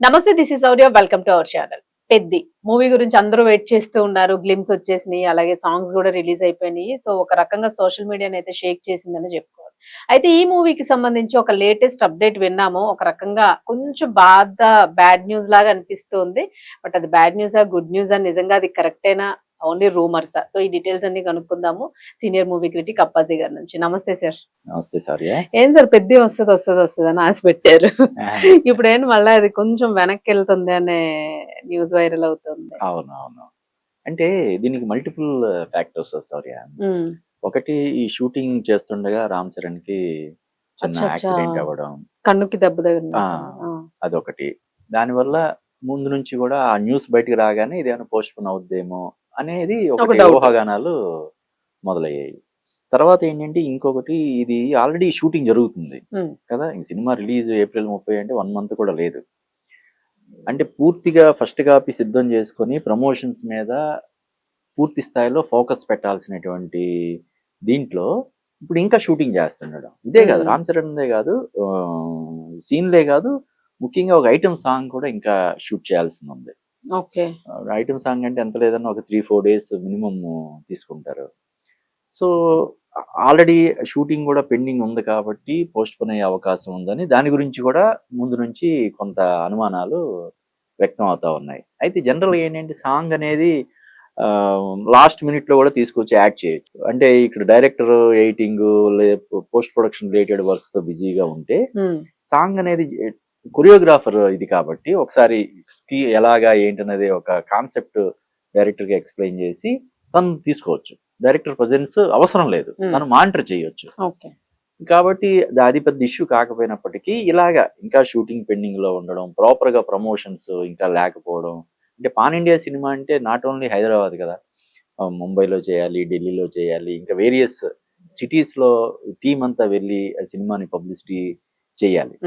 నమస్తే, this is audio. Welcome to our channel. Peddi movie గురించి అందరూ వెయిట్ చేస్తూ ఉన్నారు. గ్లిమ్స్ వచ్చేసినాయి, అలాగే సాంగ్స్ కూడా రిలీజ్ అయిపోయినాయి. సో ఒక రకంగా సోషల్ మీడియాని అయితే షేక్ చేసిందని చెప్పుకోవాలి. అయితే ఈ మూవీకి సంబంధించి ఒక లేటెస్ట్ అప్డేట్ విన్నాము. ఒక రకంగా కొంచెం బ్యాడ్ న్యూస్ లాగా అనిపిస్తుంది. బట్ అది బ్యాడ్ న్యూసా, గుడ్ న్యూసా, నిజంగా అది కరెక్టేనా, ఓన్లీ రూమర్సా? సో ఈ డీటెయిల్స్ అన్ని కనుక్కుందాము సీనియర్ మూవీ క్రిటిక్ అప్పాజీ గారి నుంచి. నమస్తే సార్. నమస్తే సార్. ఏం సార్, పెద్ద వస్తుంది అని ఆశ పెట్టారు. ఇప్పుడు ఏంటి మళ్ళీ అది కొంచెం వెనక్కి వెళ్తుంది అనే న్యూస్ వైరల్ అవుతుంది. అవును. అంటే దీనికి మల్టిపుల్ ఫ్యాక్టర్స్ సారీ. ఒకటి, ఈ షూటింగ్ చేస్తుండగా రామ్ చరణ్ కి చిన్న యాక్సిడెంట్ అవ్వడం, కన్నుకి దెబ్బ తగిలింది. అదొకటి. దానివల్ల ముందు నుంచి కూడా ఆ న్యూస్ బయటకు రాగానే ఇదేమైనా పోస్ట్ పోన్ అవుద్దేమో అనేది ఒకటి ఊహాగానాలు మొదలయ్యాయి. తర్వాత ఏంటంటే ఇంకొకటి, ఇది ఆల్రెడీ షూటింగ్ జరుగుతుంది కదా. ఈ సినిమా రిలీజ్ ఏప్రిల్ 30 అంటే 1 month కూడా లేదు. అంటే పూర్తిగా ఫస్ట్ కాపీ సిద్ధం చేసుకొని ప్రమోషన్స్ మీద పూర్తి స్థాయిలో ఫోకస్ పెట్టాల్సినటువంటి దీంట్లో ఇప్పుడు ఇంకా షూటింగ్ చేస్తున్నాడు. ఇదే కాదు, రామ్ చరణ్దే కాదు, సీన్లే కాదు, ముఖ్యంగా ఒక ఐటమ్ సాంగ్ కూడా ఇంకా షూట్ చేయాల్సింది ఉంది. ఐటమ్ సాంగ్ అంటే ఎంత లేదన్నా ఒక 3-4 days మినిమం తీసుకుంటారు. సో ఆల్రెడీ షూటింగ్ కూడా పెండింగ్ ఉంది కాబట్టి పోస్ట్ పోన్ అయ్యే అవకాశం ఉందని దాని గురించి కూడా ముందు నుంచి కొంత అనుమానాలు వ్యక్తం అవుతా ఉన్నాయి. అయితే జనరల్గా ఏంటంటే సాంగ్ అనేది లాస్ట్ మినిట్ లో కూడా తీసుకొచ్చి యాడ్ చేయొచ్చు. అంటే ఇక్కడ director editing post production related works తో బిజీగా ఉంటే సాంగ్ అనేది కొరియోగ్రాఫర్ ఇది కాబట్టి ఒకసారి ఎలాగా ఏంటనేది ఒక కాన్సెప్ట్ డైరెక్టర్ గా ఎక్స్ప్లెయిన్ చేసి తను తీసుకోవచ్చు. డైరెక్టర్ ప్రజెన్స్ అవసరం లేదు, తను మానిటర్ చేయొచ్చు. కాబట్టి అది పెద్ద ఇష్యూ కాకపోయినప్పటికీ ఇలాగా ఇంకా షూటింగ్ పెండింగ్ లో ఉండడం, ప్రాపర్ గా ప్రమోషన్స్ ఇంకా లేకపోవడం. అంటే పాన్ ఇండియా సినిమా అంటే నాట్ ఓన్లీ హైదరాబాద్ కదా, ముంబైలో చేయాలి, ఢిల్లీలో చేయాలి, ఇంకా వేరియస్ సిటీస్ లో టీం అంతా వెళ్ళి ఆ సినిమాని పబ్లిసిటీ చేయాలి.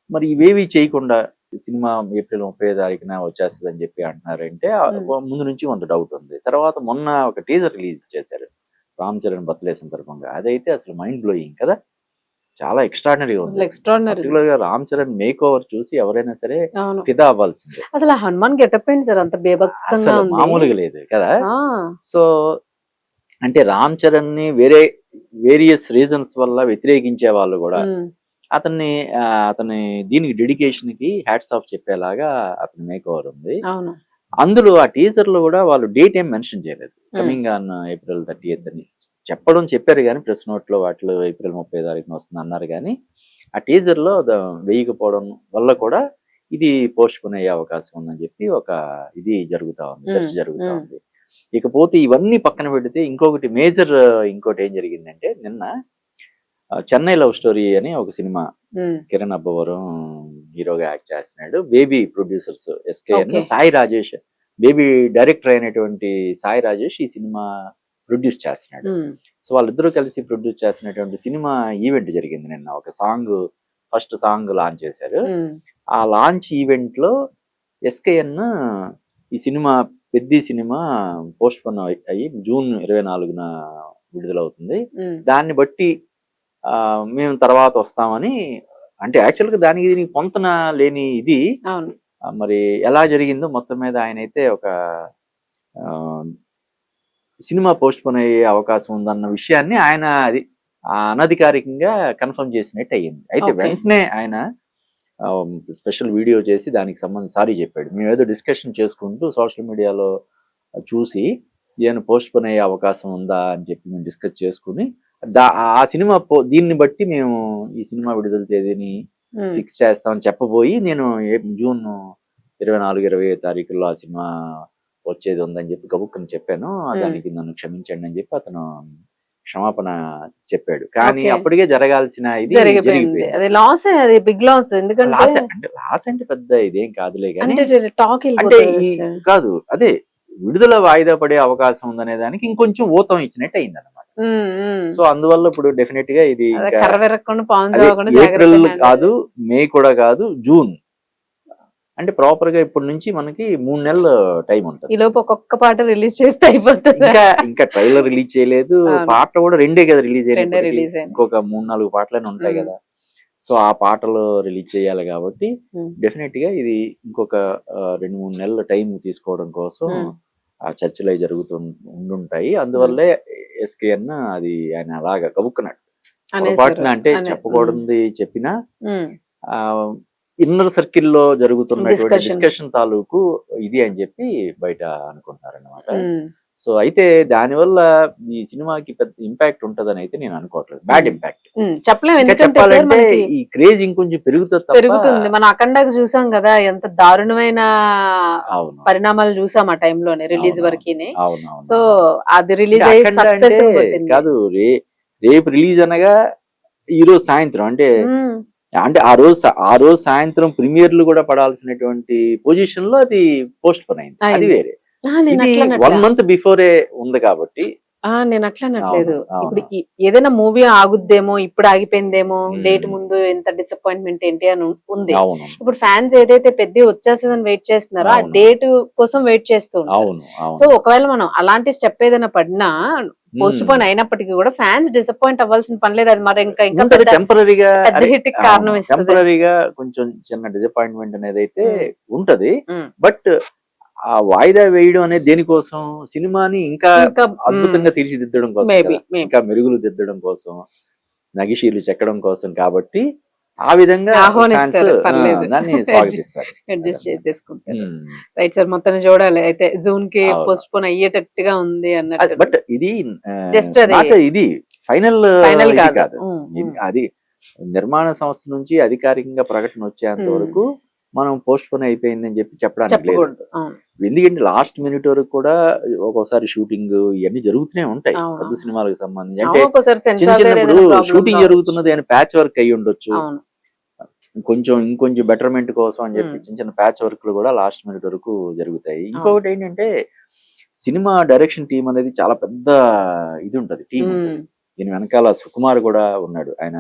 మరి ఇవేవి చేయకుండా సినిమా ఏప్రిల్ 30 వచ్చేస్తుంది అని చెప్పి అంటున్నారంటే ముందు నుంచి కొంత డౌట్ ఉంది. తర్వాత మొన్న ఒక టీజర్ రిలీజ్ చేశారు రామ్ చరణ్ బర్త్డే సందర్భంగా. అదైతే అసలు మైండ్ బ్లోయింగ్ కదా, చాలా ఎక్స్ట్రాడినరీగా ఉంది. పర్టికులర్ గా రామ్ చరణ్ మేక్ ఓవర్ చూసి ఎవరైనా సరే ఫిదా అవ్వాల్సిందే. అసలు హనుమాన్ గెటప్ ఏంటి సార్, అంత బేభత్సంగా ఉంది, మామూలుగా లేదు కదా. సో అంటే రామ్ చరణ్ ని వేరియస్ రీజన్స్ వల్ల వ్యతిరేకించే వాళ్ళు కూడా అతని దీనికి డెడికేషన్ కి హ్యాట్స్ ఆఫ్ చెప్పేలాగా అతని మేక్ ఓవర్ ఉంది. అందులో ఆ టీజర్ లో కూడా వాళ్ళు డేట్ ఏం మెన్షన్ చేయలేదు. కమింగ్ ఆన్ ఏప్రిల్ 30th అని చెప్పారు కానీ ప్రెస్ నోట్ లో వాటిలో ఏప్రిల్ 30 వస్తుంది అన్నారు. కానీ ఆ టీజర్ లో వేయకపోవడం వల్ల కూడా ఇది పోస్ట్ పోన్ అయ్యే అవకాశం ఉందని చెప్పి ఒక ఇది జరుగుతా ఉంది, చర్చ జరుగుతా ఉంది. ఇకపోతే ఇవన్నీ పక్కన పెడితే ఇంకోటి ఏం జరిగిందంటే, నిన్న చెన్నై లవ్ స్టోరీ అని ఒక సినిమా, కిరణ్ అబ్బవరం హీరోగా యాక్ట్ చేస్తున్నాడు. Baby producers SKN, Sai Rajesh, baby director అయినటువంటి సాయి రాజేష్ ఈ సినిమా ప్రొడ్యూస్ చేస్తున్నాడు. సో వాళ్ళిద్దరూ కలిసి ప్రొడ్యూస్ చేస్తున్నటువంటి సినిమా ఈవెంట్ జరిగింది నిన్న. ఒక ఫస్ట్ సాంగ్ లాంచ్ చేశారు. ఆ లాంచ్ ఈవెంట్ లో SKN ఈ సినిమా పెద్ద సినిమా పోస్ట్ పోన్ అయ్యి జూన్ 24 విడుదలవుతుంది, దాన్ని బట్టి మేము తర్వాత వస్తామని, అంటే యాక్చువల్గా దానికి దీనికి పొంతన లేని ఇది మరి ఎలా జరిగిందో మొత్తం మీద ఆయన అయితే ఒక సినిమా పోస్ట్ పోన్ అయ్యే అవకాశం ఉందన్న విషయాన్ని ఆయన అది అనధికారికంగా కన్ఫర్మ్ చేసినట్టు అయ్యింది. అయితే వెంటనే ఆయన స్పెషల్ వీడియో చేసి దానికి సంబంధించి సారీ చెప్పాడు. మేము ఏదో డిస్కషన్ చేసుకుంటూ సోషల్ మీడియాలో చూసి ఏమైనా పోస్ట్ పోన్ అయ్యే అవకాశం ఉందా అని చెప్పి మేము డిస్కస్ చేసుకుని ఆ సినిమా దీన్ని బట్టి మేము ఈ సినిమా విడుదల తేదీని ఫిక్స్ చేస్తామని చెప్పబోయి, నేను జూన్ 24-25 ఆ సినిమా వచ్చేది ఉందని చెప్పి గబుక్కని చెప్పాను. దానికి నన్ను క్షమించండి అని చెప్పి అతను క్షమాపణ చెప్పాడు. కానీ అప్పటికే జరగాల్సిన ఇది జరిగిపోయింది. లాస్ అంటే పెద్ద ఇదేం కాదులే కానీ, అంటే కాదు, అదే విడుదల వాయిదా పడే అవకాశం ఉందనే దానికి ఇంకొంచెం ఊతం ఇచ్చినట్టు అయింది అనమాట. సో అందువల్ల ఇప్పుడు డెఫినెట్ గా ఇది ఏప్రిల్ కాదు, మే కూడా కాదు, జూన్. అంటే ప్రాపర్ గా ఇప్పటి నుంచి మనకి 3 నెలలు టైం ఉంటుంది. ఒక్కొక్క పాట రిలీజ్ చేస్తే అయిపోతుంది. ఇంకా ట్రైలర్ రిలీజ్ చేయలేదు, పాట కూడా 2 కదా రిలీజ్ అయ్యింది, ఇంకొక 3-4 పాటలనే ఉంటాయి కదా. సో ఆ పాటలు రిలీజ్ చేయాలి కాబట్టి ఉమ్, డెఫినెట్ గా ఇది ఇంకొక 2-3 నెలల టైం తీసుకోవడం కోసం ఉమ్, ఆ చర్చలు అవి ఉండుంటాయి. అందువల్లే ఎస్కేఎన్ అది ఆయన అలాగా కబుక్కున్నాడు. అనేసారు పొరపాటున అంటే అనే చెప్పకూడదు చెప్పినా ఉమ్, ఆ ఇన్నర్ సర్కిల్లో జరుగుతున్నటువంటి Discussion. డిస్కషన్ తాలూకు ఇది అని చెప్పి బయట అనుకుంటున్నారన్నమాట. ఉమ్, సో అయితే దానివల్ల ఈ సినిమాకి పెద్ద ఇంపాక్ట్ ఉంటదని అయితే నేను అనుకోవట్లేదు. Bad impact. చెప్పలేం ఇంకా ఎందుకంటే సార్ చెప్పాలంటే మనకి ఈ క్రేజ్ ఇంకొంచెం పెరుగుతుంది తప్ప. పెరుగుతుంది. మనం అఖండాకి చూసాం కదా, ఎంత దారుణమైన అవును పరిణామాలు చూసాం ఆ టైంలోనే రిలీజ్ అవును వరకిని. అవును సో అది అంటే రిలీజ్ అయ్యి అఖండ సక్సెస్ అంటే కొట్టింది. కాదు రేపు రిలీజ్ అనగా ఈ రోజు సాయంత్రం అంటే ఉమ్, అంటే ఆ రోజు సాయంత్రం ప్రీమియర్లు కూడా పడాల్సినటువంటి పొజిషన్ లో అది పోస్ట్ పోన్ అయింది. అది అయింది. వేరే. నేను ఇది అట్లా 1 month బిఫోరే ఉంది కాబట్టి. నేను అట్లా అనట్లేదు. అవును, అవును. ఇప్పుడు ఏదైనా మూవీ ఆగుద్దేమో, ఇప్పుడు ఆగిపోయిందేమో, మ్మ్. డేట్ ముందు ఎంత డిసప్పాయింట్మెంట్ ఏంటి అని ఉంది. అవును ఇప్పుడు ఫ్యాన్స్ ఏదైతే పెద్ద వచ్చేస్తుందని వెయిట్ చేస్తున్నారో ఆ అవును. డేట్ కోసం వెయిట్ చేస్తూ ఉంటారు. అవును సో అవును ఒకవేళ మనం అలాంటి స్టెప్ ఏదైనా పడినా పోస్ట్ పోన్ అయినప్పటికీ కూడా ఫ్యాన్స్ డిసప్పాయింట్ అవ్వాల్సిన పని లేదు. అది మరి ఇంకా ఇంకా ఉంటది పెద్ద టెంపరీగా. పెద్ద హిట్ కి కారణం ఇస్తుంది. టెంపరీగా కొంచెం చిన్న డిసప్పాయింట్మెంట్ అనేది అయితే ఉంటది. మ్మ్. బట్ ఆ వాయిదా వేయడం అనేది దేనికోసం? సినిమాని ఇంకా ఇంకా అద్భుతంగా తీర్చిదిద్దడం కోసం మేబీ కదా. ఇంకా మెరుగులు దిద్దడం కోసం, నగిషీలు చెక్కడం కోసం కాబట్టి ఆ విధంగా ఫ్యాన్స్ ఆహ్వానిస్తారు, పర్లేదు, దాన్ని స్వాగతిస్తారు. అడ్జస్ట్ చేసేసుకుంటారు. మ్మ్. రైట్ సార్, మొత్తం చూడాలి అయితే. జూన్ కి అవును. పోస్ట్ పోన్ అయ్యేటట్టుగా ఉంది అన్నట్టు. బట్ ఇది Just అది not ఇది ఫైనల్ ఫైనల్ ఇది కాదు. కాదు. అది నిర్మాణ సంస్థ నుంచి అధికారికంగా ప్రకటన వచ్చేంత వరకు మనం పోస్ట్ పోన్ అయిపోయింది అని చెప్పి చెప్పడానికి లేదు. చెప్పకూడదు. అవును. ఎందుకంటే లాస్ట్ మినిట్ వరకు కూడా ఒక్కోసారి షూటింగ్ ఇవన్నీ జరుగుతూనే ఉంటాయి అవును. పెద్ద సినిమాలకు సంబంధించి. అవును, అంటే ఒక్కోసారి చిన్న సెన్సార్ దగ్గర చిన్నప్పుడు ఏదైనా problem షూటింగ్ రావచ్చు. జరుగుతున్నది అని ప్యాచ్ వర్క్ అయ్యి ఉండొచ్చు. అవును. ఇంకొంచెం బెటర్మెంట్ కోసం అని చెప్పి చిన్న చిన్న ప్యాచ్ వర్క్లు కూడా లాస్ట్ మినిట్ వరకు జరుగుతాయి. ఇంకొకటి ఏంటంటే సినిమా డైరెక్షన్ టీం అనేది చాలా పెద్ద ఇది ఉంటది, టీం ఉంటది. దీని వెనకాల సుకుమార్ కూడా ఉన్నాడు. ఆయన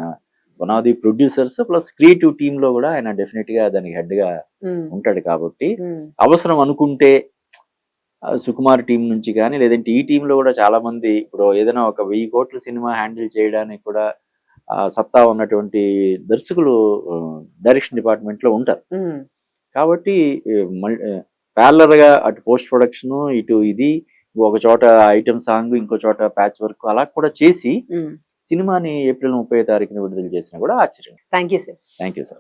one of the producers plus creative team లో కూడా ఆయన డెఫినెట్ గా దానికి హెడ్ గా ఉంటాడు. కాబట్టి అవసరం అనుకుంటే సుకుమార్ టీం నుంచి కానీ లేదంటే ఈ టీమ్ లో కూడా చాలా మంది ఇప్పుడు ఏదైనా ఒక 1000 కోట్ల సినిమా హ్యాండిల్ చేయడానికి కూడా సత్తా ఉన్నటువంటి దర్శకులు డైరెక్షన్ డిపార్ట్మెంట్ లో ఉంటారు. కాబట్టి ప్యారలర్ గా అటు పోస్ట్ ప్రొడక్షన్ ఇటు ఇది ఒక చోట ఐటమ్ సాంగ్ ఇంకో చోట ప్యాచ్ వర్క్ అలా కూడా చేసి సినిమాని ఏప్రిల్ 30వ తారీఖున విడుదల చేసినా కూడా ఆశ్చర్యం. Thank you sir. Thank you sir.